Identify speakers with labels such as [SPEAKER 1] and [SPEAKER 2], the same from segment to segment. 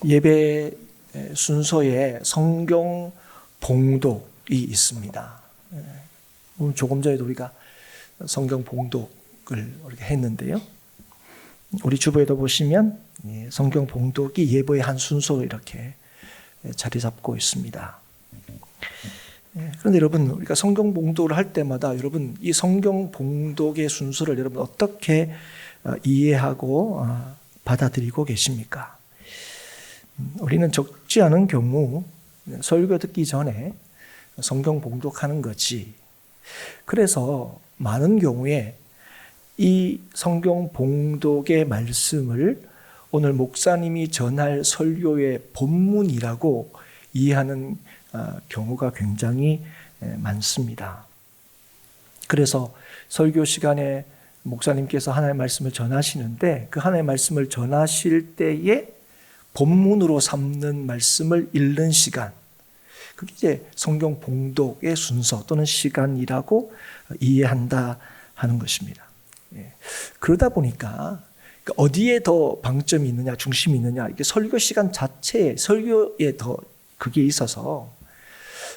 [SPEAKER 1] 예배 순서에 성경 봉독이 있습니다. 조금 전에도 우리가 성경 봉독을 이렇게 했는데요. 우리 주보에도 보시면 성경 봉독이 예배의 한 순서로 이렇게 자리 잡고 있습니다. 그런데 여러분, 우리가 성경 봉독을 할 때마다 여러분 이 성경 봉독의 순서를 여러분 어떻게 이해하고 받아들이고 계십니까? 우리는 적지 않은 경우 설교 듣기 전에 성경 봉독하는 거지. 그래서 많은 경우에 이 성경 봉독의 말씀을 오늘 목사님이 전할 설교의 본문이라고 이해하는 경우가 굉장히 많습니다. 그래서 설교 시간에 목사님께서 하나님의 말씀을 전하시는데 그 하나님의 말씀을 전하실 때에 본문으로 삼는 말씀을 읽는 시간, 그게 이제 성경 봉독의 순서 또는 시간이라고 이해한다 하는 것입니다. 그러다 보니까 어디에 더 방점이 있느냐, 중심이 있느냐, 이게 설교 시간 자체에 설교에 더 그게 있어서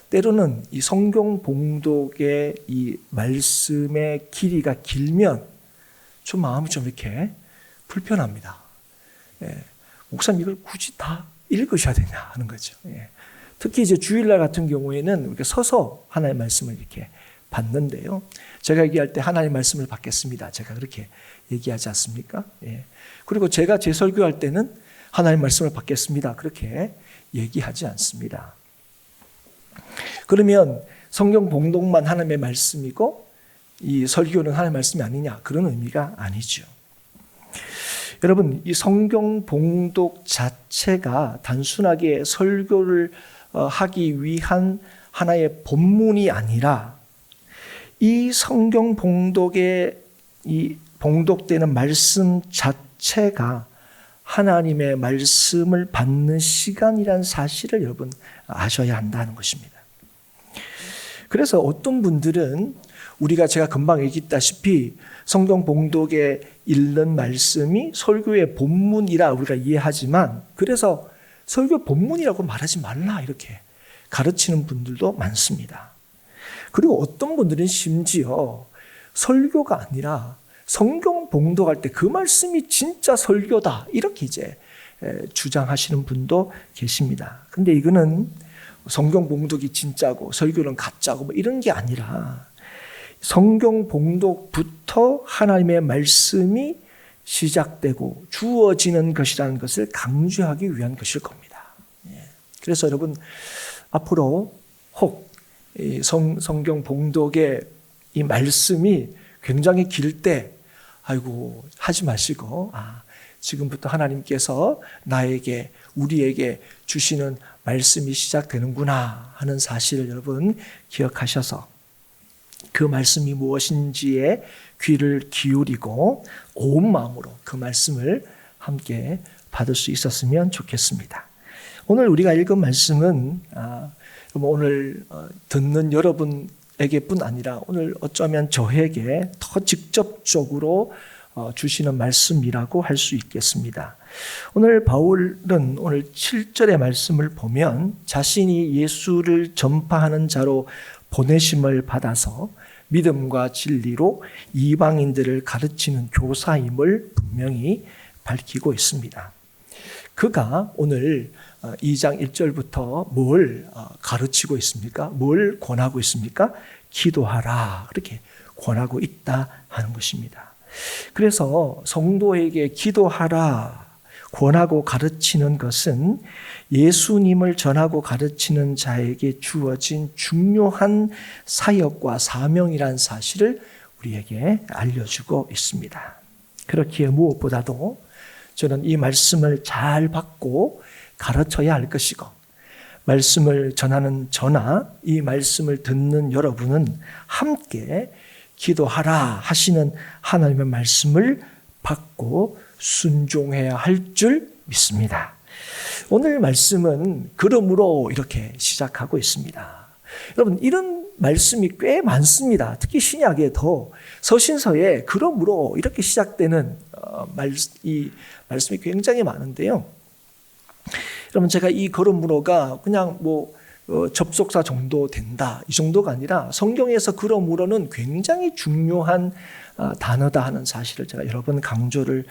[SPEAKER 1] 때로는 이 성경 봉독의 이 말씀의 길이가 길면 좀 마음이 좀 이렇게 불편합니다. 목사님 이걸 굳이 다 읽으셔야 되냐 하는 거죠. 특히 이제 주일날 같은 경우에는 이렇게 서서 하나님의 말씀을 이렇게 받는데요. 제가 얘기할 때 하나님의 말씀을 받겠습니다. 제가 그렇게 얘기하지 않습니까? 그리고 제가 제 설교할 때는 하나님의 말씀을 받겠습니다. 그렇게 얘기하지 않습니다. 그러면 성경 봉독만 하나님의 말씀이고 이 설교는 하나님의 말씀이 아니냐? 그런 의미가 아니죠. 여러분, 이 성경 봉독 자체가 단순하게 설교를 하기 위한 하나의 본문이 아니라 이 성경 봉독의 이 봉독되는 말씀 자체가 하나님의 말씀을 받는 시간이라는 사실을 여러분 아셔야 한다는 것입니다. 그래서 어떤 분들은 제가 금방 얘기했다시피 성경 봉독에 읽는 말씀이 설교의 본문이라 우리가 이해하지만 그래서 설교 본문이라고 말하지 말라 이렇게 가르치는 분들도 많습니다. 그리고 어떤 분들은 심지어 설교가 아니라 성경 봉독할 때 그 말씀이 진짜 설교다 이렇게 이제 주장하시는 분도 계십니다. 근데 이거는 성경 봉독이 진짜고 설교는 가짜고 뭐 이런 게 아니라 성경 봉독부터 하나님의 말씀이 시작되고 주어지는 것이라는 것을 강조하기 위한 것일 겁니다. 그래서 여러분 앞으로 혹 성경 봉독의 이 말씀이 굉장히 길 때 아이고 하지 마시고 지금부터 하나님께서 우리에게 주시는 말씀이 시작되는구나 하는 사실을 여러분 기억하셔서 그 말씀이 무엇인지에 귀를 기울이고 온 마음으로 그 말씀을 함께 받을 수 있었으면 좋겠습니다. 오늘 우리가 읽은 말씀은 오늘 듣는 여러분에게뿐 아니라 오늘 어쩌면 저에게 더 직접적으로 주시는 말씀이라고 할 수 있겠습니다. 오늘 바울은 오늘 7절의 말씀을 보면 자신이 예수를 전파하는 자로 보내심을 받아서 믿음과 진리로 이방인들을 가르치는 교사임을 분명히 밝히고 있습니다. 그가 오늘 2장 1절부터 뭘 가르치고 있습니까? 뭘 권하고 있습니까? 기도하라 그렇게 권하고 있다 하는 것입니다. 그래서 성도에게 기도하라 권하고 가르치는 것은 예수님을 전하고 가르치는 자에게 주어진 중요한 사역과 사명이라는 사실을 우리에게 알려주고 있습니다. 그렇기에 무엇보다도 저는 이 말씀을 잘 받고 가르쳐야 할 것이고 말씀을 전하는 저나 이 말씀을 듣는 여러분은 함께 기도하라 하시는 하나님의 말씀을 받고 순종해야 할 줄 믿습니다. 오늘 말씀은 그러므로 이렇게 시작하고 있습니다. 여러분 이런 말씀이 꽤 많습니다. 특히 신약에도 서신서에 그러므로 이렇게 시작되는 이 말씀이 굉장히 많은데요. 여러분 제가 이 그러므로가 그냥 접속사 정도 된다 이 정도가 아니라 성경에서 그러므로는 굉장히 중요한 단어다 하는 사실을 제가 여러 번 강조를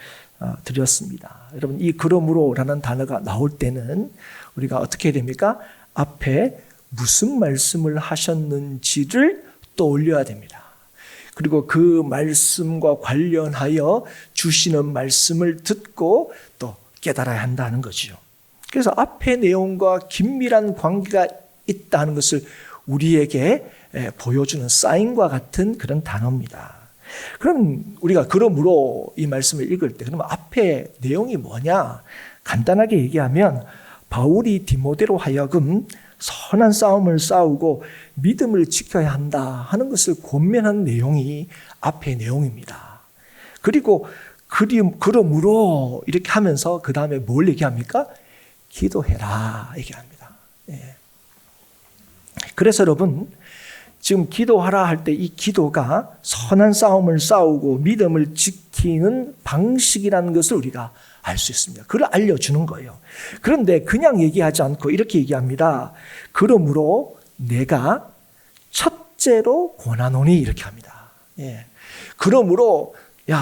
[SPEAKER 1] 드렸습니다. 여러분 이 그러므로라는 단어가 나올 때는 우리가 어떻게 해야 됩니까? 앞에 무슨 말씀을 하셨는지를 떠올려야 됩니다. 그리고 그 말씀과 관련하여 주시는 말씀을 듣고 또 깨달아야 한다는 거죠. 그래서 앞의 내용과 긴밀한 관계가 있다는 것을 우리에게 보여주는 사인과 같은 그런 단어입니다. 그럼 우리가 그러므로 이 말씀을 읽을 때 그러면 앞에 내용이 뭐냐? 간단하게 얘기하면 바울이 디모데로 하여금 선한 싸움을 싸우고 믿음을 지켜야 한다 하는 것을 권면하는 내용이 앞의 내용입니다. 그리고 그러므로 이렇게 하면서 그 다음에 뭘 얘기합니까? 기도해라 얘기합니다. 그래서 여러분 지금 기도하라 할 때 이 기도가 선한 싸움을 싸우고 믿음을 지키는 방식이라는 것을 우리가 알 수 있습니다. 그걸 알려주는 거예요. 그런데 그냥 얘기하지 않고 이렇게 얘기합니다. 그러므로 내가 첫째로 권하노니 이렇게 합니다. 그러므로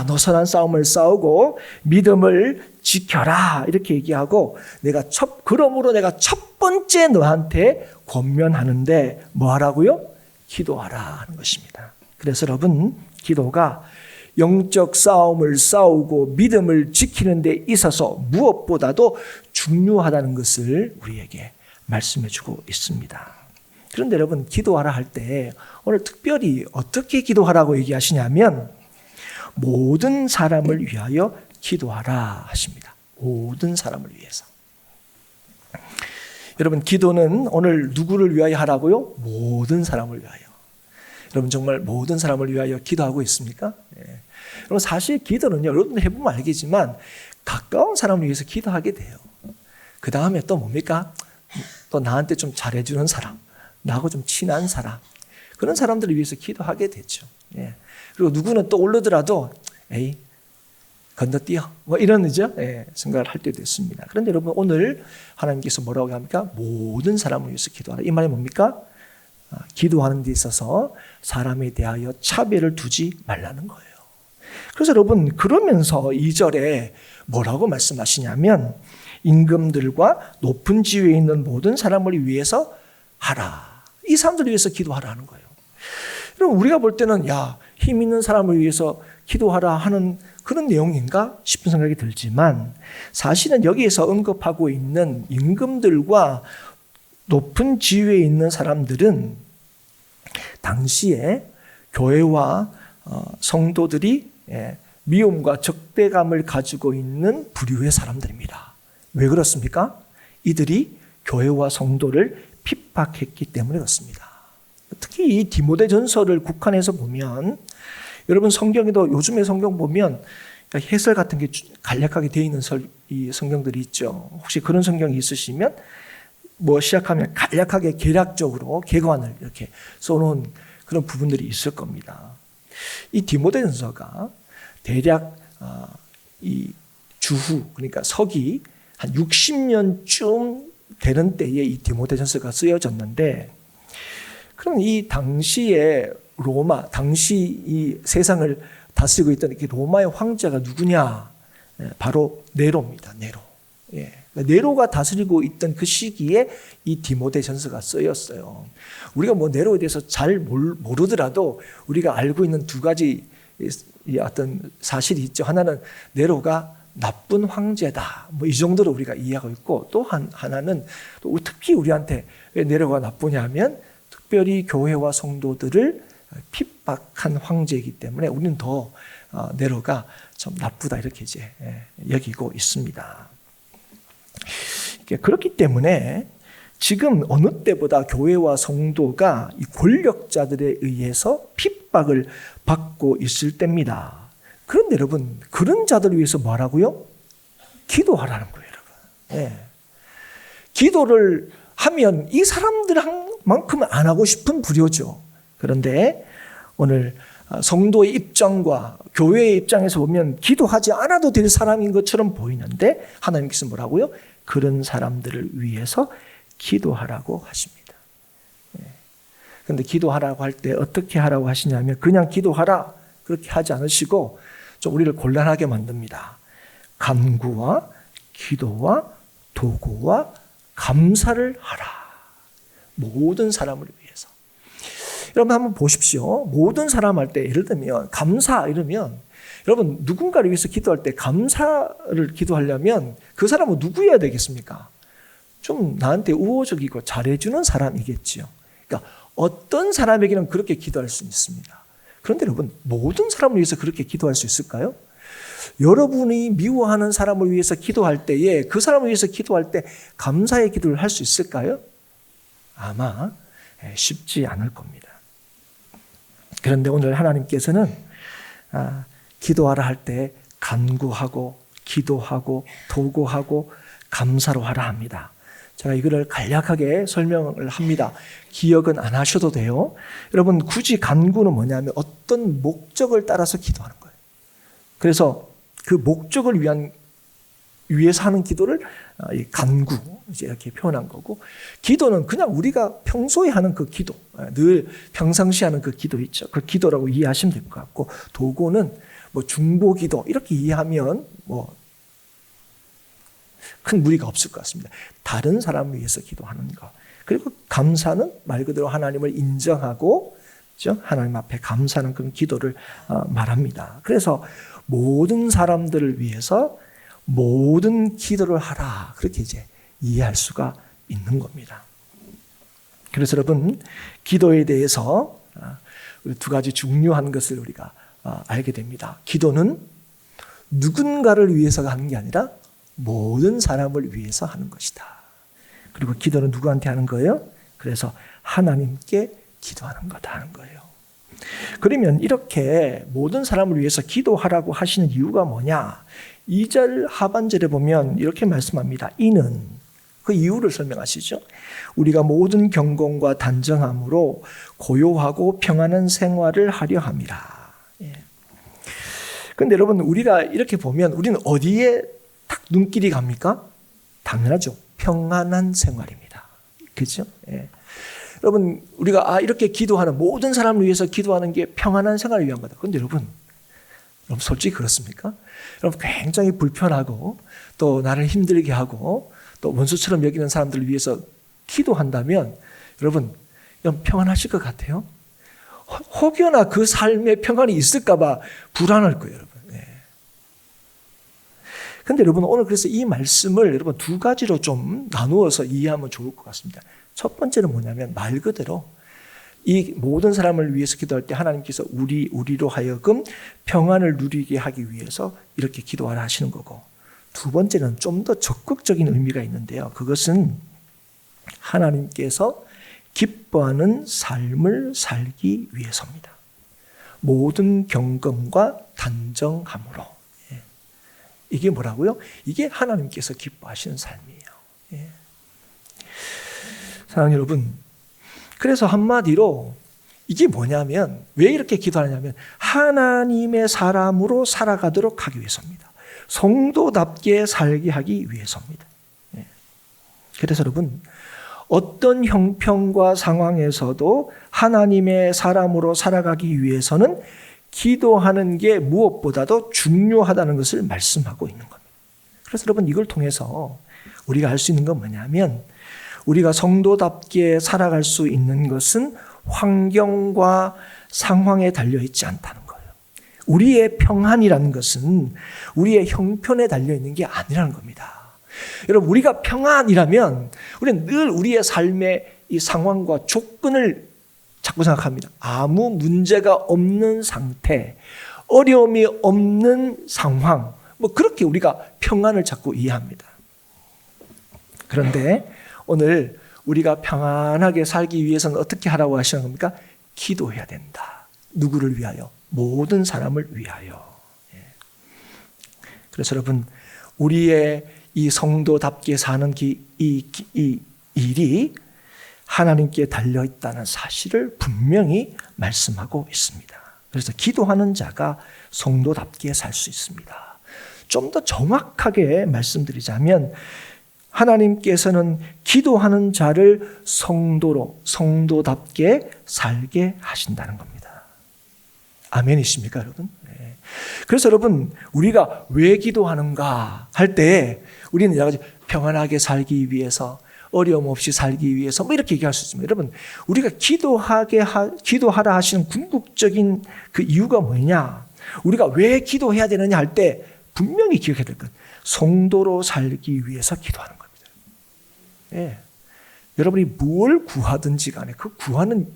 [SPEAKER 1] 너 선한 싸움을 싸우고 믿음을 지켜라 이렇게 얘기하고 그러므로 내가 첫 번째 너한테 권면하는데 뭐 하라고요? 기도하라 하는 것입니다. 그래서 여러분 기도가 영적 싸움을 싸우고 믿음을 지키는 데 있어서 무엇보다도 중요하다는 것을 우리에게 말씀해 주고 있습니다. 그런데 여러분 기도하라 할 때 오늘 특별히 어떻게 기도하라고 얘기하시냐면 모든 사람을 위하여 기도하라 하십니다. 모든 사람을 위해서. 여러분 기도는 오늘 누구를 위하여 하라고요? 모든 사람을 위하여. 여러분 정말 모든 사람을 위하여 기도하고 있습니까? 여러분 사실 기도는요, 여러분 해보면 알겠지만 가까운 사람을 위해서 기도하게 돼요. 그 다음에 또 뭡니까? 또 나한테 좀 잘해주는 사람, 나하고 좀 친한 사람, 그런 사람들을 위해서 기도하게 되죠. 그리고 누구는 또 오르더라도 에이 건너뛰어 이런 생각을 할 때도 있습니다. 그런데 여러분 오늘 하나님께서 뭐라고 합니까? 모든 사람을 위해서 기도하라. 이 말이 뭡니까? 기도하는 데 있어서 사람에 대하여 차별을 두지 말라는 거예요. 그래서 여러분 그러면서 2절에 뭐라고 말씀하시냐면 임금들과 높은 지위에 있는 모든 사람을 위해서 하라. 이 사람들을 위해서 기도하라는 거예요. 그럼 우리가 볼 때는 힘 있는 사람을 위해서 기도하라 하는 그런 내용인가 싶은 생각이 들지만 사실은 여기에서 언급하고 있는 임금들과 높은 지위에 있는 사람들은 당시에 교회와 성도들이 미움과 적대감을 가지고 있는 부류의 사람들입니다. 왜 그렇습니까? 이들이 교회와 성도를 핍박했기 때문에 그렇습니다. 특히 이 디모데전서를 국한해서 보면 여러분 성경에도 요즘에 성경 보면 해설 같은 게 간략하게 되어 있는 이 성경들이 있죠. 혹시 그런 성경이 있으시면 시작하면 간략하게 개략적으로 개관을 이렇게 써놓은 그런 부분들이 있을 겁니다. 이 디모데전서가 대략 이 주후 그러니까 서기 한 60년쯤 되는 때에 이 디모데전서가 쓰여졌는데 그럼 이 당시에 당시 이 세상을 다스리고 있던 이 로마의 황제가 누구냐? 바로 네로입니다. 네로. 네로가 다스리고 있던 그 시기에 이 디모데전서가 쓰였어요. 우리가 네로에 대해서 잘 모르더라도 우리가 알고 있는 두 가지 어떤 사실이 있죠. 하나는 네로가 나쁜 황제다. 이 정도로 우리가 이해하고 있고 또 하나는 또 특히 우리한테 왜 네로가 나쁘냐면 특별히 교회와 성도들을 핍박한 황제이기 때문에 우리는 더 네로가 좀 나쁘다 이렇게 여기고 있습니다. 그렇기 때문에 지금 어느 때보다 교회와 성도가 이 권력자들에 의해서 핍박을 받고 있을 때입니다. 그런데 여러분 그런 자들을 위해서 뭐 하라고요? 기도하라는 거예요. 여러분. 기도를 하면 이 사람들만큼은 안 하고 싶은 부류죠. 그런데 오늘 성도의 입장과 교회의 입장에서 보면 기도하지 않아도 될 사람인 것처럼 보이는데 하나님께서 뭐라고요? 그런 사람들을 위해서 기도하라고 하십니다. 그런데 기도하라고 할 때 어떻게 하라고 하시냐면 그냥 기도하라 그렇게 하지 않으시고 좀 우리를 곤란하게 만듭니다. 간구와 기도와 도구와 감사를 하라. 모든 사람을 위해서. 여러분 한번 보십시오. 모든 사람 할 때 예를 들면 감사 이러면 여러분 누군가를 위해서 기도할 때 감사를 기도하려면 그 사람은 누구여야 되겠습니까? 좀 나한테 우호적이고 잘해주는 사람이겠지요. 그러니까 어떤 사람에게는 그렇게 기도할 수 있습니다. 그런데 여러분 모든 사람을 위해서 그렇게 기도할 수 있을까요? 여러분이 미워하는 사람을 위해서 기도할 때에 그 사람을 위해서 기도할 때 감사의 기도를 할 수 있을까요? 아마 쉽지 않을 겁니다. 그런데 오늘 하나님께서는 기도하라 할 때 간구하고 기도하고 도구하고 감사로 하라 합니다. 제가 이거를 간략하게 설명을 합니다. 기억은 안 하셔도 돼요. 여러분 굳이 간구는 뭐냐면 어떤 목적을 따라서 기도하는 거예요. 그래서 그 목적을 위해서 하는 기도를 간구 이렇게 표현한 거고, 기도는 그냥 우리가 평소에 하는 그 기도, 늘 평상시에 하는 그 기도 있죠. 그 기도라고 이해하시면 될 것 같고, 도구는 뭐 중보기도 이렇게 이해하면 뭐 큰 무리가 없을 것 같습니다. 다른 사람을 위해서 기도하는 것. 그리고 감사는 말 그대로 하나님을 인정하고 하나님 앞에 감사하는 그런 기도를 말합니다. 그래서 모든 사람들을 위해서 모든 기도를 하라. 그렇게 이제 이해할 수가 있는 겁니다. 그래서 여러분 기도에 대해서 두 가지 중요한 것을 우리가 알게 됩니다. 기도는 누군가를 위해서가 하는 게 아니라 모든 사람을 위해서 하는 것이다. 그리고 기도는 누구한테 하는 거예요? 그래서 하나님께 기도하는 거다 하는 거예요. 그러면 이렇게 모든 사람을 위해서 기도하라고 하시는 이유가 뭐냐? 2절 하반절에 보면 이렇게 말씀합니다. 이는 그 이유를 설명하시죠. 우리가 모든 경건과 단정함으로 고요하고 평안한 생활을 하려 함이라. 그런데 여러분 우리가 이렇게 보면 우리는 어디에 딱 눈길이 갑니까? 당연하죠. 평안한 생활입니다. 그렇죠? 여러분 우리가 이렇게 기도하는 모든 사람을 위해서 기도하는 게 평안한 생활을 위한 거다. 그런데 여러분 솔직히 그렇습니까? 여러분 굉장히 불편하고 또 나를 힘들게 하고 또 원수처럼 여기는 사람들을 위해서 기도한다면 여러분 평안하실 것 같아요? 혹여나 그 삶에 평안이 있을까 봐 불안할 거예요. 여러분. 그런데 여러분 오늘 그래서 이 말씀을 여러분 두 가지로 좀 나누어서 이해하면 좋을 것 같습니다. 첫 번째는 뭐냐면 말 그대로 이 모든 사람을 위해서 기도할 때 하나님께서 우리로 하여금 평안을 누리게 하기 위해서 이렇게 기도하라 하시는 거고, 두 번째는 좀 더 적극적인 의미가 있는데요. 그것은 하나님께서 기뻐하는 삶을 살기 위해서입니다. 모든 경건과 단정함으로. 이게 뭐라고요? 이게 하나님께서 기뻐하시는 삶이에요. 사랑하는 여러분, 그래서 한마디로 이게 뭐냐면 왜 이렇게 기도하냐면 하나님의 사람으로 살아가도록 하기 위해서입니다. 성도답게 살게 하기 위해서입니다. 그래서 여러분 어떤 형편과 상황에서도 하나님의 사람으로 살아가기 위해서는 기도하는 게 무엇보다도 중요하다는 것을 말씀하고 있는 겁니다. 그래서 여러분 이걸 통해서 우리가 알 수 있는 건 뭐냐면 우리가 성도답게 살아갈 수 있는 것은 환경과 상황에 달려있지 않다는 거예요. 우리의 평안이라는 것은 우리의 형편에 달려있는 게 아니라는 겁니다. 여러분 우리가 평안이라면 우리는 늘 우리의 삶의 이 상황과 조건을 자꾸 생각합니다. 아무 문제가 없는 상태, 어려움이 없는 상황, 뭐 그렇게 우리가 평안을 자꾸 이해합니다. 그런데 오늘 우리가 평안하게 살기 위해서는 어떻게 하라고 하시는 겁니까? 기도해야 된다. 누구를 위하여? 모든 사람을 위하여. 그래서 여러분 우리의 이 성도답게 사는 이 일이 하나님께 달려있다는 사실을 분명히 말씀하고 있습니다. 그래서 기도하는 자가 성도답게 살 수 있습니다. 좀 더 정확하게 말씀드리자면 하나님께서는 기도하는 자를 성도답게 살게 하신다는 겁니다. 아멘이십니까, 여러분? 네. 그래서 여러분, 우리가 왜 기도하는가 할 때 우리는 여러 가지 평안하게 살기 위해서, 어려움 없이 살기 위해서 뭐 이렇게 얘기할 수 있습니다. 여러분, 우리가 기도하라 하시는 궁극적인 그 이유가 뭐냐? 우리가 왜 기도해야 되느냐 할 때 분명히 기억해야 될 것. 성도로 살기 위해서 기도하는 겁니다. 예. 여러분이 뭘 구하든지 간에 그 구하는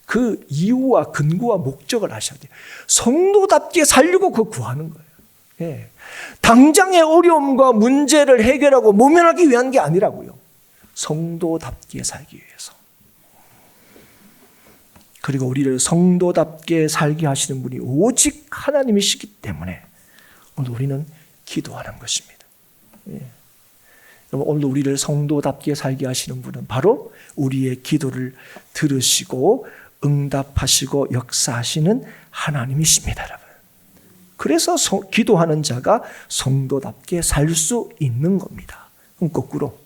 [SPEAKER 1] 그 이유와 근거와 목적을 아셔야 돼요. 성도답게 살려고 그 구하는 거예요. 예. 당장의 어려움과 문제를 해결하고 모면하기 위한 게 아니라고요. 성도답게 살기 위해서. 그리고 우리를 성도답게 살게 하시는 분이 오직 하나님이시기 때문에 오늘 우리는 기도하는 것입니다. 예. 오늘 우리를 성도답게 살게 하시는 분은 바로 우리의 기도를 들으시고 응답하시고 역사하시는 하나님이십니다, 여러분. 그래서 기도하는 자가 성도답게 살 수 있는 겁니다. 그럼 거꾸로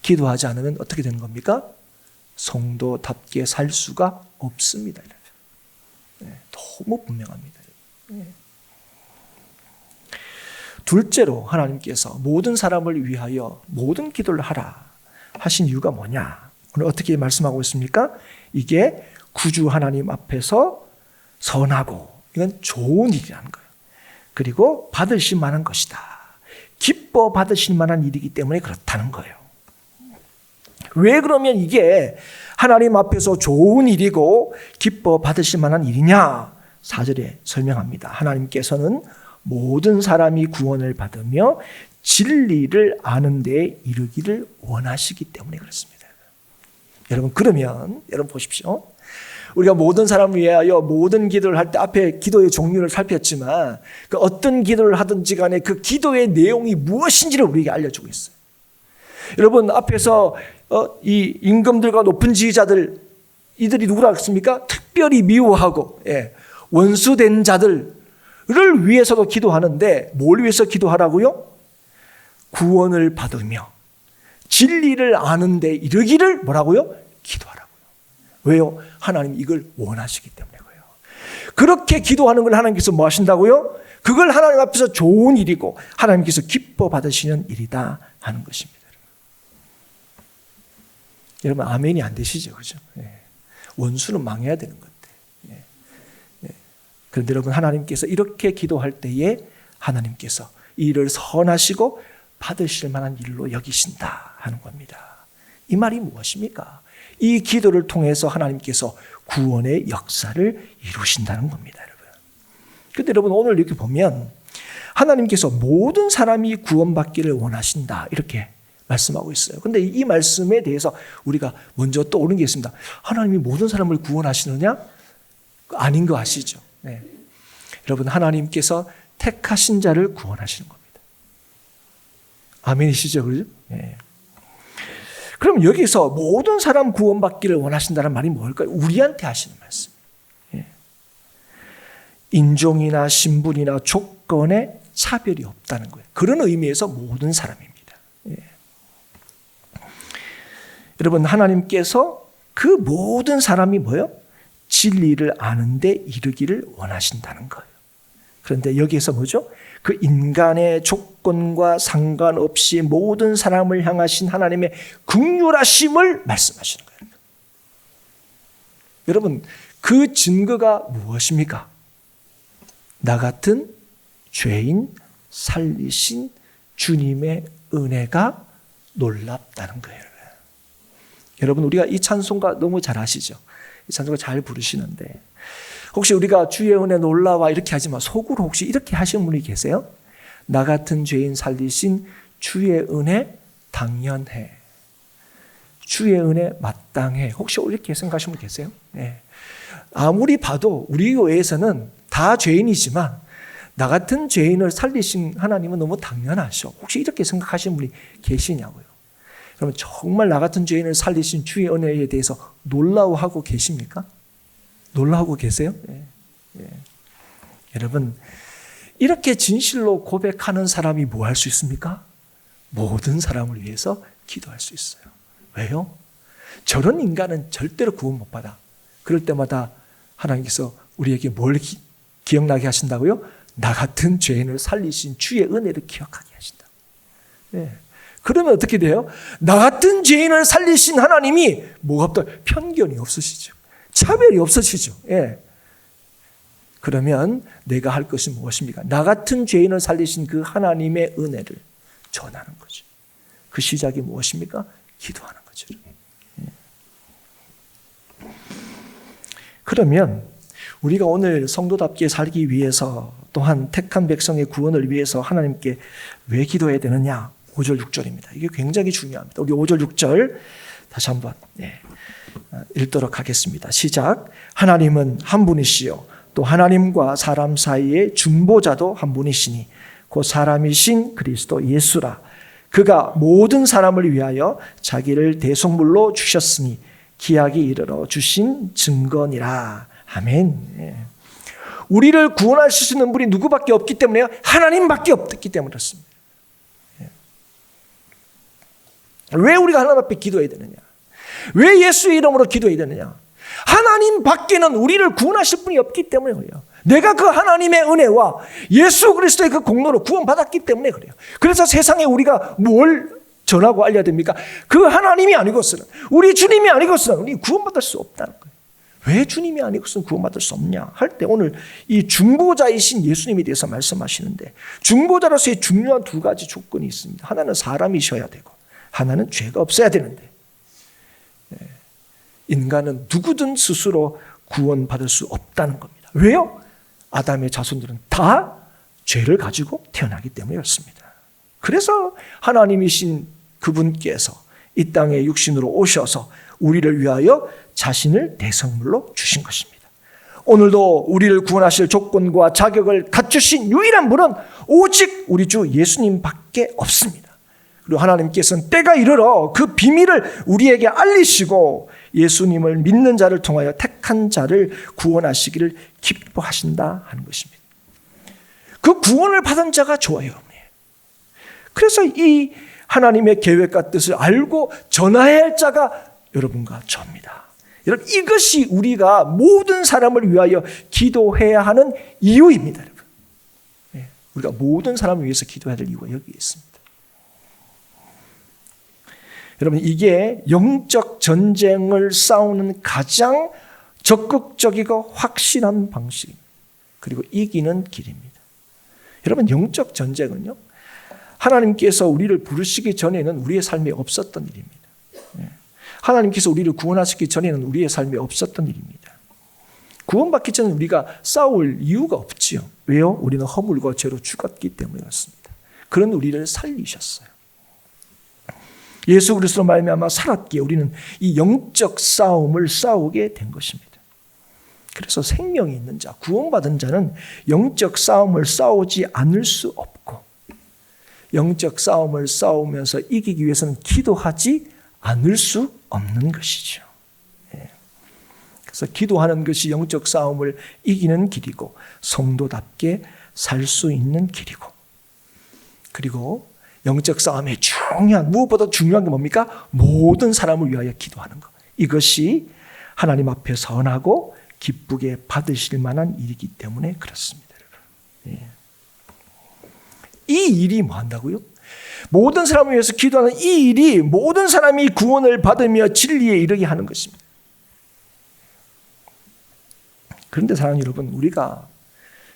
[SPEAKER 1] 기도하지 않으면 어떻게 되는 겁니까? 성도답게 살 수가 없습니다. 네, 너무 분명합니다. 네. 둘째로 하나님께서 모든 사람을 위하여 모든 기도를 하라 하신 이유가 뭐냐? 오늘 어떻게 말씀하고 있습니까? 이게 구주 하나님 앞에서 선하고 이건 좋은 일이라는 거예요. 그리고 받으실 만한 것이다. 기뻐 받으실 만한 일이기 때문에 그렇다는 거예요. 왜 그러면 이게 하나님 앞에서 좋은 일이고 기뻐 받으실 만한 일이냐? 4절에 설명합니다. 하나님께서는 모든 사람이 구원을 받으며 진리를 아는 데에 이르기를 원하시기 때문에 그렇습니다. 여러분, 그러면 여러분 보십시오. 우리가 모든 사람을 위하여 모든 기도를 할 때 앞에 기도의 종류를 살폈지만 그 어떤 기도를 하든지 간에 그 기도의 내용이 무엇인지를 우리에게 알려주고 있어요. 여러분, 앞에서 이 임금들과 높은 지휘자들, 이들이 누구라 했습니까? 특별히 미워하고 원수된 자들을 위해서도 기도하는데 뭘 위해서 기도하라고요? 구원을 받으며 진리를 아는 데 이르기를 뭐라고요? 기도하라고요. 왜요? 하나님 이걸 원하시기 때문에 그래요. 그렇게 기도하는 걸 하나님께서 뭐 하신다고요? 그걸 하나님 앞에서 좋은 일이고 하나님께서 기뻐 받으시는 일이다 하는 것입니다. 여러분, 아멘이 안 되시죠? 그죠? 원수는 망해야 되는 건데. 그런데 여러분, 하나님께서 이렇게 기도할 때에 하나님께서 이 일을 선하시고 받으실 만한 일로 여기신다 하는 겁니다. 이 말이 무엇입니까? 이 기도를 통해서 하나님께서 구원의 역사를 이루신다는 겁니다, 여러분. 그런데 여러분, 오늘 이렇게 보면 하나님께서 모든 사람이 구원받기를 원하신다 이렇게 말씀하고 있어요. 그런데 이 말씀에 대해서 우리가 먼저 떠오르는 게 있습니다. 하나님이 모든 사람을 구원하시느냐? 아닌 거 아시죠? 네. 여러분, 하나님께서 택하신 자를 구원하시는 겁니다. 아멘이시죠? 그죠? 네. 그럼 여기서 모든 사람 구원받기를 원하신다는 말이 뭘까요? 우리한테 하시는 말씀. 네. 인종이나 신분이나 조건에 차별이 없다는 거예요. 그런 의미에서 모든 사람입니다. 네. 여러분, 하나님께서 그 모든 사람이 뭐예요? 진리를 아는데 이르기를 원하신다는 거예요. 그런데 여기에서 뭐죠? 그 인간의 조건과 상관없이 모든 사람을 향하신 하나님의 긍휼하심을 말씀하시는 거예요. 여러분, 그 증거가 무엇입니까? 나 같은 죄인 살리신 주님의 은혜가 놀랍다는 거예요. 여러분, 우리가 이 찬송가 너무 잘 아시죠? 이 찬송가 잘 부르시는데 혹시 우리가 주의 은혜 놀라와 이렇게 하지만 속으로 혹시 이렇게 하시는 분이 계세요? 나 같은 죄인 살리신 주의 은혜 당연해. 주의 은혜 마땅해. 혹시 이렇게 생각하시는 분 계세요? 네. 아무리 봐도 우리 교회에서는 다 죄인이지만 나 같은 죄인을 살리신 하나님은 너무 당연하셔. 혹시 이렇게 생각하시는 분이 계시냐고요. 그러면 정말 나 같은 죄인을 살리신 주의 은혜에 대해서 놀라워하고 계십니까? 놀라우고 계세요? 예. 예. 여러분, 이렇게 진실로 고백하는 사람이 뭐 할 수 있습니까? 모든 사람을 위해서 기도할 수 있어요. 왜요? 저런 인간은 절대로 구원 못 받아. 그럴 때마다 하나님께서 우리에게 뭘 기억나게 하신다고요? 나 같은 죄인을 살리신 주의 은혜를 기억하게 하신다. 네. 그러면 어떻게 돼요? 나 같은 죄인을 살리신 하나님이 뭐가 없다? 편견이 없으시죠. 차별이 없으시죠. 예. 그러면 내가 할 것이 무엇입니까? 나 같은 죄인을 살리신 그 하나님의 은혜를 전하는 거죠. 그 시작이 무엇입니까? 기도하는 거죠. 예. 그러면 우리가 오늘 성도답게 살기 위해서 또한 택한 백성의 구원을 위해서 하나님께 왜 기도해야 되느냐? 5절 6절입니다. 이게 굉장히 중요합니다. 우리 5절 6절 다시 한번 읽도록 하겠습니다. 시작. 하나님은 한 분이시요 또 하나님과 사람 사이의 중보자도 한 분이시니 곧 사람이신 그리스도 예수라. 그가 모든 사람을 위하여 자기를 대속물로 주셨으니 기약이 이르러 주신 증거니라. 아멘. 우리를 구원하실 수 있는 분이 누구밖에 없기 때문에요. 하나님밖에 없기 때문에 그렇습니다. 왜 우리가 하나님 앞에 기도해야 되느냐? 왜 예수의 이름으로 기도해야 되느냐? 하나님 밖에는 우리를 구원하실 분이 없기 때문에 그래요. 내가 그 하나님의 은혜와 예수 그리스도의 그 공로로 구원받았기 때문에 그래요. 그래서 세상에 우리가 뭘 전하고 알려야 됩니까? 그 하나님이 아니고서는, 우리 주님이 아니고서는 우리 구원받을 수 없다는 거예요. 왜 주님이 아니고서는 구원받을 수 없냐 할 때 오늘 이 중보자이신 예수님에 대해서 말씀하시는데, 중보자로서의 중요한 두 가지 조건이 있습니다. 하나는 사람이셔야 되고 하나는 죄가 없어야 되는데, 인간은 누구든 스스로 구원받을 수 없다는 겁니다. 왜요? 아담의 자손들은 다 죄를 가지고 태어나기 때문에 그렇습니다. 그래서 하나님이신 그분께서 이 땅에 육신으로 오셔서 우리를 위하여 자신을 대성물로 주신 것입니다. 오늘도 우리를 구원하실 조건과 자격을 갖추신 유일한 분은 오직 우리 주 예수님밖에 없습니다. 그리고 하나님께서는 때가 이르러 그 비밀을 우리에게 알리시고 예수님을 믿는 자를 통하여 택한 자를 구원하시기를 기뻐하신다 하는 것입니다. 그 구원을 받은 자가 좋아요. 그래서 이 하나님의 계획과 뜻을 알고 전해야 할 자가 여러분과 저입니다. 여러분, 이것이 우리가 모든 사람을 위하여 기도해야 하는 이유입니다. 여러분. 우리가 모든 사람을 위해서 기도해야 될 이유가 여기에 있습니다. 여러분, 이게 영적 전쟁을 싸우는 가장 적극적이고 확실한 방식입니다. 그리고 이기는 길입니다. 여러분, 영적 전쟁은요, 하나님께서 우리를 부르시기 전에는 우리의 삶에 없었던 일입니다. 하나님께서 우리를 구원하시기 전에는 우리의 삶에 없었던 일입니다. 구원받기 전에 우리가 싸울 이유가 없지요. 왜요? 우리는 허물과 죄로 죽었기 때문에 그렇습니다. 그런 우리를 살리셨어요. 예수 그리스도로 말미암아 살았기에 우리는 이 영적 싸움을 싸우게 된 것입니다. 그래서 생명이 있는 자, 구원받은 자는 영적 싸움을 싸우지 않을 수 없고, 영적 싸움을 싸우면서 이기기 위해서는 기도하지 않을 수 없는 것이죠. 그래서 기도하는 것이 영적 싸움을 이기는 길이고 성도답게 살 수 있는 길이고, 그리고 영적 싸움의 무엇보다 중요한 게 뭡니까? 모든 사람을 위하여 기도하는 것. 이것이 하나님 앞에 선하고 기쁘게 받으실 만한 일이기 때문에 그렇습니다. 이 일이 뭐 한다고요? 모든 사람을 위해서 기도하는 이 일이 모든 사람이 구원을 받으며 진리에 이르게 하는 것입니다. 그런데 사랑하는 여러분, 우리가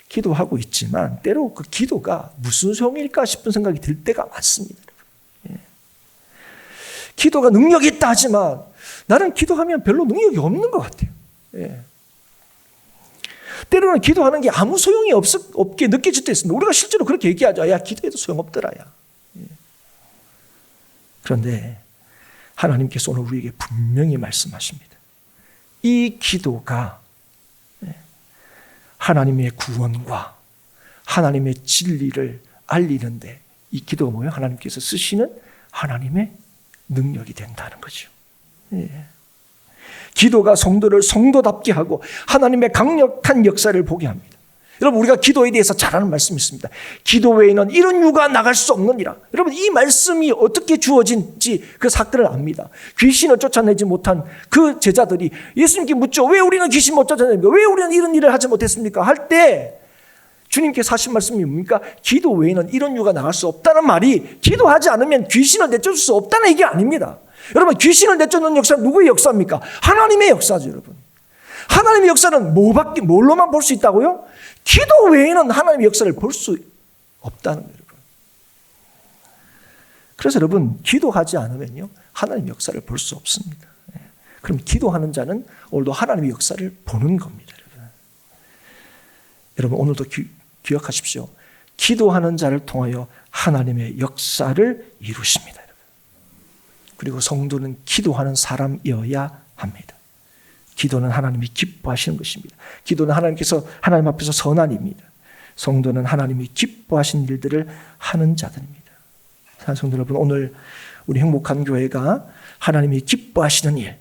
[SPEAKER 1] 기도하고 있지만 때로 그 기도가 무슨 소용일까 싶은 생각이 들 때가 많습니다. 기도가 능력이 있다 하지만 나는 기도하면 별로 능력이 없는 것 같아요. 때로는 기도하는 게 아무 소용이 없게 느껴질 때 있습니다. 우리가 실제로 그렇게 얘기하죠. 야, 기도해도 소용없더라. 야. 그런데 하나님께서 오늘 우리에게 분명히 말씀하십니다. 이 기도가 하나님의 구원과 하나님의 진리를 알리는데, 이 기도가 뭐예요? 하나님께서 쓰시는 하나님의 능력이 된다는 거죠. 기도가 성도를 성도답게 하고 하나님의 강력한 역사를 보게 합니다. 여러분, 우리가 기도에 대해서 잘 아는 말씀이 있습니다. 기도 외에는 이런 유가 나갈 수 없느니라. 여러분, 이 말씀이 어떻게 주어진지 그 사건을 압니다. 귀신을 쫓아내지 못한 그 제자들이 예수님께 묻죠. 왜 우리는 귀신 못 쫓아냅니까? 왜 우리는 이런 일을 하지 못했습니까? 할 때 주님께서 하신 말씀이 뭡니까? 기도 외에는 이런 유가 나갈 수 없다는 말이 기도하지 않으면 귀신을 내쫓을 수 없다는 얘기 아닙니다. 여러분, 귀신을 내쫓는 역사는 누구의 역사입니까? 하나님의 역사죠, 여러분. 하나님의 역사는 뭘로만 볼 수 있다고요? 기도 외에는 하나님의 역사를 볼 수 없다는 거예요, 여러분. 그래서 여러분, 기도하지 않으면요, 하나님의 역사를 볼 수 없습니다. 그럼 기도하는 자는 오늘도 하나님의 역사를 보는 겁니다, 여러분. 여러분, 오늘도 기억하십시오. 기도하는 자를 통하여 하나님의 역사를 이루십니다, 여러분. 그리고 성도는 기도하는 사람이어야 합니다. 기도는 하나님이 기뻐하시는 것입니다. 기도는 하나님 앞에서 선한 일입니다. 성도는 하나님이 기뻐하신 일들을 하는 자들입니다. 사랑하는 성도 여러분, 오늘 우리 행복한 교회가 하나님이 기뻐하시는 일,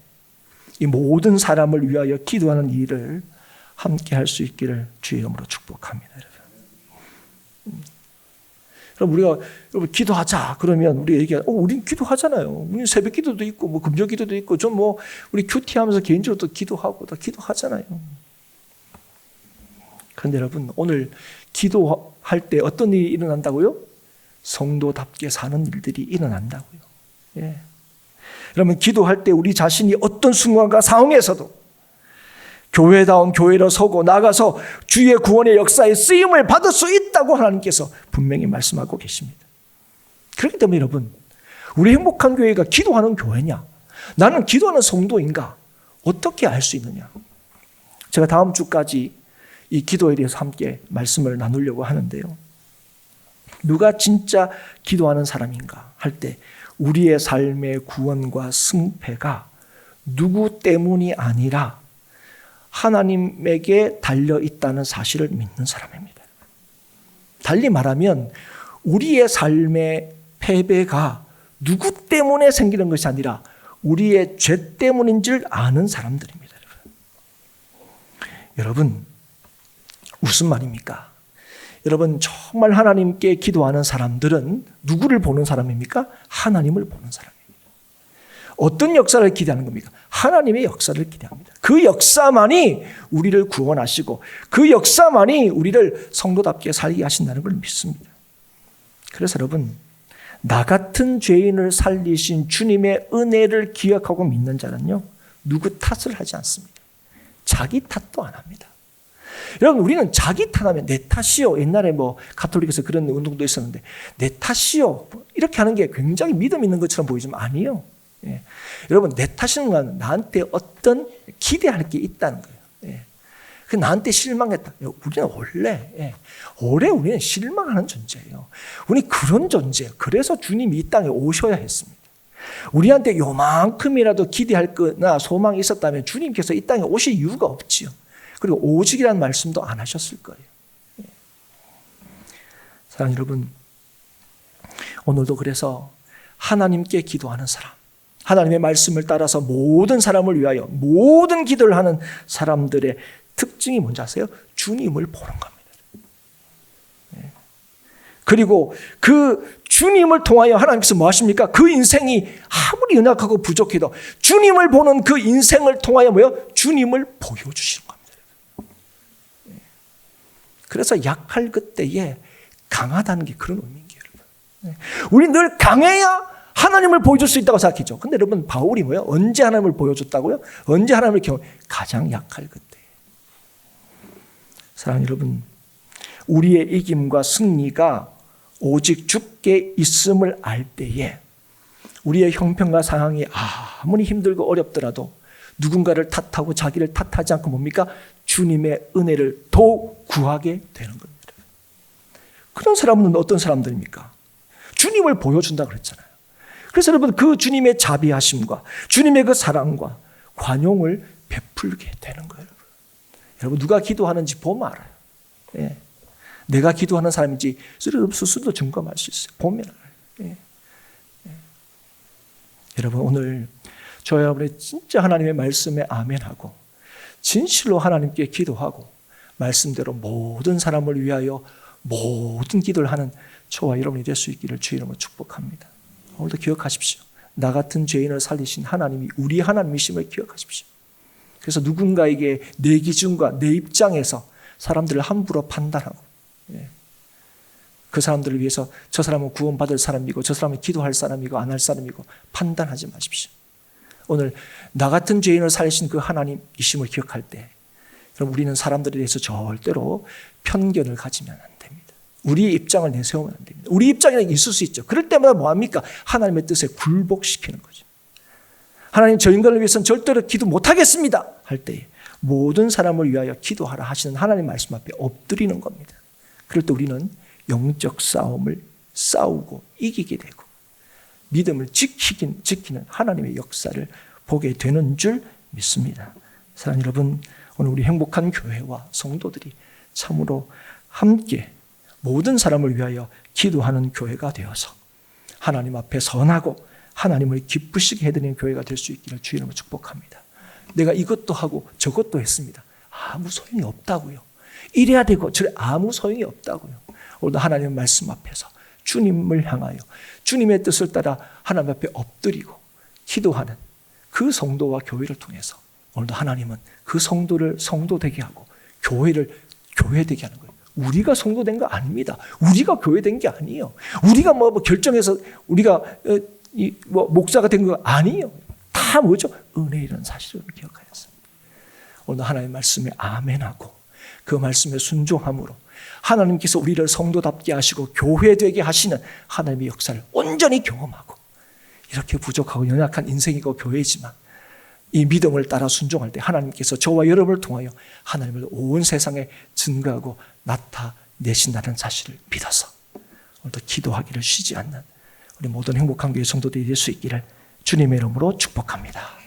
[SPEAKER 1] 이 모든 사람을 위하여 기도하는 일을 함께 할 수 있기를 주의 이름으로 축복합니다. 여러분, 우리가 기도하자 그러면 우리가 얘기하죠. 우린 기도하잖아요. 우린 새벽 기도도 있고, 뭐 금요 기도도 있고, 좀 뭐 우리 큐티하면서 개인적으로 또 기도하고 다 기도하잖아요. 그런데 여러분, 오늘 기도할 때 어떤 일이 일어난다고요? 성도답게 사는 일들이 일어난다고요. 예. 여러분, 기도할 때 우리 자신이 어떤 순간과 상황에서도 교회다운 교회로 서고 나가서 주의 구원의 역사에 쓰임을 받을 수 있다고 하나님께서 분명히 말씀하고 계십니다. 그렇기 때문에 여러분, 우리 행복한 교회가 기도하는 교회냐? 나는 기도하는 성도인가? 어떻게 알 수 있느냐? 제가 다음 주까지 이 기도에 대해서 함께 말씀을 나누려고 하는데요. 누가 진짜 기도하는 사람인가 할 때 우리의 삶의 구원과 승패가 누구 때문이 아니라 하나님에게 달려있다는 사실을 믿는 사람입니다. 달리 말하면 우리의 삶의 패배가 누구 때문에 생기는 것이 아니라 우리의 죄 때문인 줄 아는 사람들입니다. 여러분, 무슨 말입니까? 여러분, 정말 하나님께 기도하는 사람들은 누구를 보는 사람입니까? 하나님을 보는 사람입니다. 어떤 역사를 기대하는 겁니까? 하나님의 역사를 기대합니다. 그 역사만이 우리를 구원하시고 그 역사만이 우리를 성도답게 살게 하신다는 걸 믿습니다. 그래서 여러분, 나 같은 죄인을 살리신 주님의 은혜를 기억하고 믿는 자는요, 누구 탓을 하지 않습니다. 자기 탓도 안 합니다. 여러분, 우리는 자기 탓하면 내 탓이요. 옛날에 뭐 가톨릭에서 그런 운동도 있었는데 내 탓이요. 이렇게 하는 게 굉장히 믿음 있는 것처럼 보이지만 아니에요. 예. 여러분, 내 탓인 건 나한테 어떤 기대할 게 있다는 거예요. 예. 그 나한테 실망했다. 우리는 원래 우리는 실망하는 존재예요. 우리 그런 존재예요. 그래서 주님이 이 땅에 오셔야 했습니다. 우리한테 요만큼이라도 기대할 거나 소망이 있었다면 주님께서 이 땅에 오실 이유가 없지요. 그리고 오직이라는 말씀도 안 하셨을 거예요. 예. 사랑하는 여러분, 오늘도 그래서 하나님께 기도하는 사람, 하나님의 말씀을 따라서 모든 사람을 위하여 모든 기도를 하는 사람들의 특징이 뭔지 아세요? 주님을 보는 겁니다. 그리고 그 주님을 통하여 하나님께서 뭐 하십니까? 그 인생이 아무리 연약하고 부족해도 주님을 보는 그 인생을 통하여 뭐요? 주님을 보여주시는 겁니다. 그래서 약할 그때에 강하다는 게 그런 의미인 거예요. 우리 늘 강해야 하나님을 보여줄 수 있다고 생각했죠. 근데 여러분, 바울이 뭐예요? 언제 하나님을 보여줬다고요? 언제 하나님을 가장 약할 그때. 사랑하는 여러분, 우리의 이김과 승리가 오직 주께 있음을 알 때에 우리의 형편과 상황이 아무리 힘들고 어렵더라도 누군가를 탓하고 자기를 탓하지 않고 뭡니까? 주님의 은혜를 더욱 구하게 되는 겁니다. 그런 사람은 어떤 사람들입니까? 주님을 보여준다고 그랬잖아요. 그래서 여러분, 그 주님의 자비하심과 주님의 그 사랑과 관용을 베풀게 되는 거예요. 여러분, 누가 기도하는지 보면 알아요. 예. 내가 기도하는 사람인지 스스로 점검할 수 있어요. 보면 알아요. 예. 예. 여러분, 오늘 저와 여러분의 진짜 하나님의 말씀에 아멘하고 진실로 하나님께 기도하고 말씀대로 모든 사람을 위하여 모든 기도를 하는 저와 여러분이 될 수 있기를 주의 이름으로 축복합니다. 오늘도 기억하십시오. 나 같은 죄인을 살리신 하나님이 우리 하나님이심을 기억하십시오. 그래서 누군가에게 내 기준과 내 입장에서 사람들을 함부로 판단하고 그 사람들을 위해서 저 사람은 구원받을 사람이고 저 사람은 기도할 사람이고 안 할 사람이고 판단하지 마십시오. 오늘 나 같은 죄인을 살리신 그 하나님이심을 기억할 때 그럼 우리는 사람들에 대해서 절대로 편견을 가지면 안 됩니다. 우리의 입장을 내세우면 안 됩니다. 우리 입장이 있을 수 있죠. 그럴 때마다 뭐합니까? 하나님의 뜻에 굴복시키는 거죠. 하나님 저 인간을 위해서는 절대로 기도 못하겠습니다 할 때 모든 사람을 위하여 기도하라 하시는 하나님 말씀 앞에 엎드리는 겁니다. 그럴 때 우리는 영적 싸움을 싸우고 이기게 되고 믿음을 지키는 하나님의 역사를 보게 되는 줄 믿습니다. 사랑하는 여러분, 오늘 우리 행복한 교회와 성도들이 참으로 함께 모든 사람을 위하여 기도하는 교회가 되어서 하나님 앞에 선하고 하나님을 기쁘시게 해드리는 교회가 될 수 있기를 주의 이름으로 축복합니다. 내가 이것도 하고 저것도 했습니다. 아무 소용이 없다고요. 이래야 되고 저래 아무 소용이 없다고요. 오늘도 하나님의 말씀 앞에서 주님을 향하여 주님의 뜻을 따라 하나님 앞에 엎드리고 기도하는 그 성도와 교회를 통해서 오늘도 하나님은 그 성도를 성도되게 하고 교회를 교회되게 하는 거예요. 우리가 성도된 거 아닙니다. 우리가 교회된 게 아니에요. 우리가 뭐 결정해서 우리가 목사가 된 거 아니에요. 다 뭐죠? 은혜 이런 사실을 기억하였습니다. 오늘 하나님의 말씀에 아멘하고 그 말씀에 순종함으로 하나님께서 우리를 성도답게 하시고 교회되게 하시는 하나님의 역사를 온전히 경험하고 이렇게 부족하고 연약한 인생이고 교회지만 이 믿음을 따라 순종할 때 하나님께서 저와 여러분을 통하여 하나님을 온 세상에 증거하고 나타내신다는 사실을 믿어서 오늘도 기도하기를 쉬지 않는 우리 모든 행복한 교회 성도들이 될 수 있기를 주님의 이름으로 축복합니다.